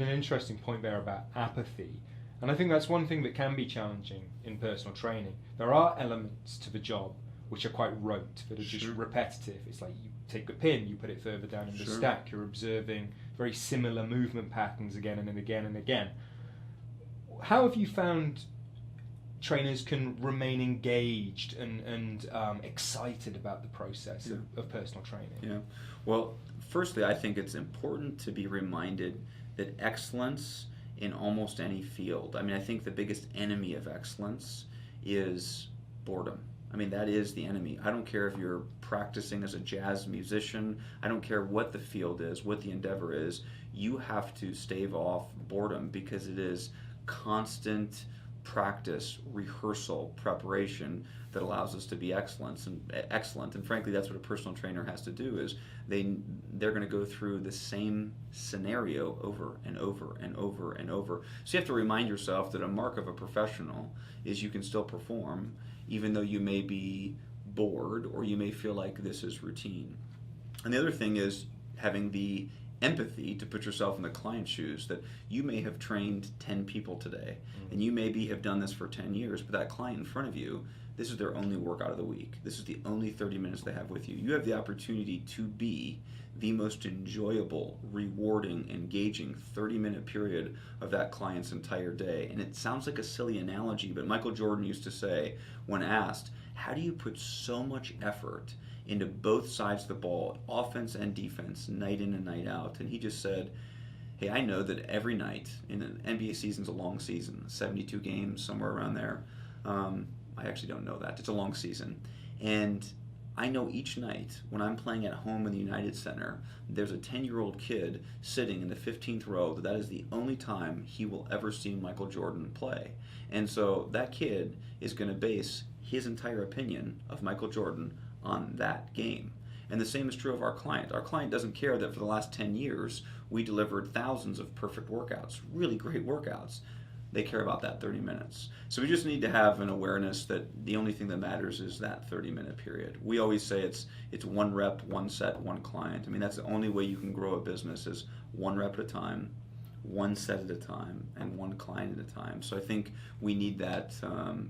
an interesting point there about apathy. And I think that's one thing that can be challenging in personal training. There are elements to the job which are quite rote, that are just repetitive. It's like you take a pin, you put it further down in the stack, you're observing very similar movement patterns again and again and again. How have you found trainers can remain engaged and excited about the process of personal training? Yeah. Well, firstly, I think it's important to be reminded that excellence in almost any field, I mean, I think the biggest enemy of excellence is boredom. I mean, that is the enemy. I don't care if you're practicing as a jazz musician. I don't care what the field is, what the endeavor is. You have to stave off boredom, because it is constant practice, rehearsal, preparation that allows us to be excellent. And frankly, that's what a personal trainer has to do. Is they're going to go through the same scenario over and over and over and over. So you have to remind yourself that a mark of a professional is you can still perform even though you may be bored or you may feel like this is routine. And the other thing is having the empathy to put yourself in the client's shoes, that you may have trained 10 people today, and you maybe have done this for 10 years, but that client in front of you, this is their only workout of the week. This is the only 30 minutes they have with you. You have the opportunity to be the most enjoyable, rewarding, engaging 30-minute period of that client's entire day. And it sounds like a silly analogy, but Michael Jordan used to say, when asked, how do you put so much effort into both sides of the ball, offense and defense, night in and night out? And he just said, hey, I know that every night, in an NBA season's a long season, 72 games, somewhere around there. I actually don't know that. It's a long season. And I know each night when I'm playing at home in the United Center, there's a 10-year-old kid sitting in the 15th row that is the only time he will ever see Michael Jordan play. And so that kid is going to base his entire opinion of Michael Jordan on that game. And the same is true of our client. Our client doesn't care that for the last 10 years we delivered thousands of perfect workouts, really great workouts. They care about that 30 minutes. So we just need to have an awareness that the only thing that matters is that 30-minute period. We always say it's one rep, one set, one client. I mean, that's the only way you can grow a business, is one rep at a time, one set at a time, and one client at a time. So I think we need that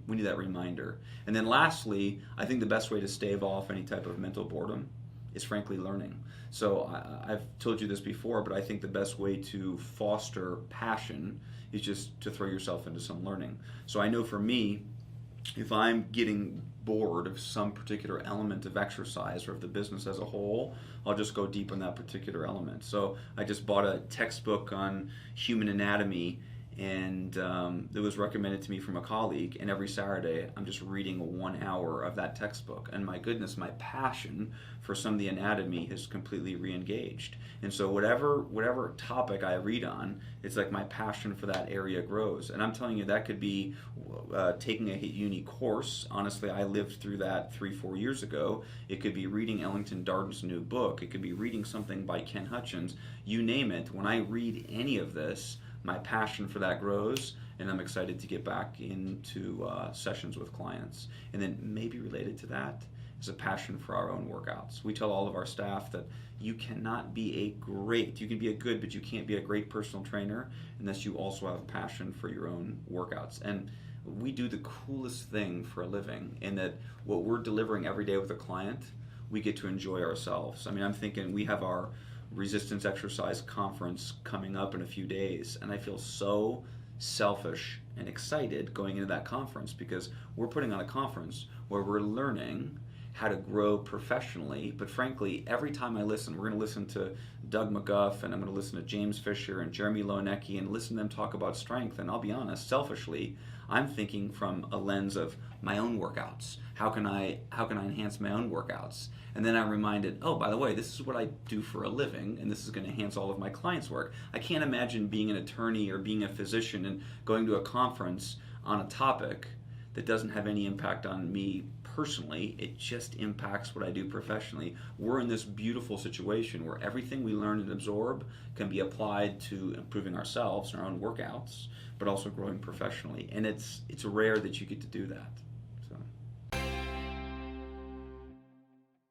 reminder. And then lastly, I think the best way to stave off any type of mental boredom is frankly learning. So I've told you this before, but I think the best way to foster passion is just to throw yourself into some learning. So I know for me, if I'm getting bored of some particular element of exercise or of the business as a whole, I'll just go deep on that particular element. So I just bought a textbook on human anatomy, and it was recommended to me from a colleague, and every Saturday I'm just reading 1 hour of that textbook, and my goodness, my passion for some of the anatomy has completely re-engaged. And so whatever topic I read on, it's like my passion for that area grows. And I'm telling you, that could be taking a HITuni course. Honestly, I lived through that 3-4 years ago. It could be reading Ellington Darden's new book. It could be reading something by Ken Hutchins. You name it. When I read any of this, my passion for that grows, and I'm excited to get back into sessions with clients. And then maybe related to that is a passion for our own workouts. We tell all of our staff that you cannot be you can be a good, but you can't be a great personal trainer unless you also have a passion for your own workouts. And we do the coolest thing for a living, in that what we're delivering every day with a client, we get to enjoy ourselves. I mean, I'm thinking we have our resistance exercise conference coming up in a few days, and I feel so selfish and excited going into that conference, because we're putting on a conference where we're learning how to grow professionally. But frankly, every time I listen, we're going to listen to Doug McGuff, and I'm going to listen to James Fisher and Jeremy Loenecki, and listen to them talk about strength. And I'll be honest, selfishly, I'm thinking from a lens of my own workouts. How can I enhance my own workouts? And then I'm reminded, oh, by the way, this is what I do for a living, and this is going to enhance all of my clients' work. I can't imagine being an attorney or being a physician and going to a conference on a topic that doesn't have any impact on me personally. It just impacts what I do professionally. We're in this beautiful situation where everything we learn and absorb can be applied to improving ourselves and our own workouts, but also growing professionally. And it's rare that you get to do that.